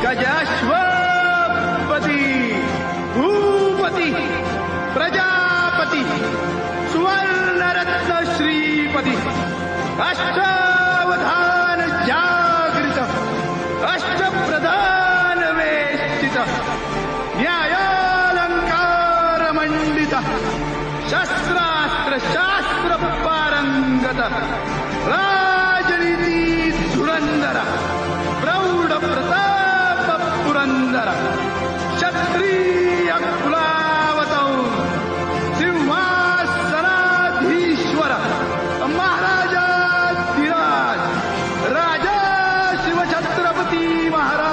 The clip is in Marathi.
गजाश्वपती भूपती प्रजापती सुवर्णरत्न श्रीपती अष्टावधान जागृत अष्टप्रधान वेष्टित न्यायालंकार मंडित शस्त्रास्त्र शास्त्र पारंगत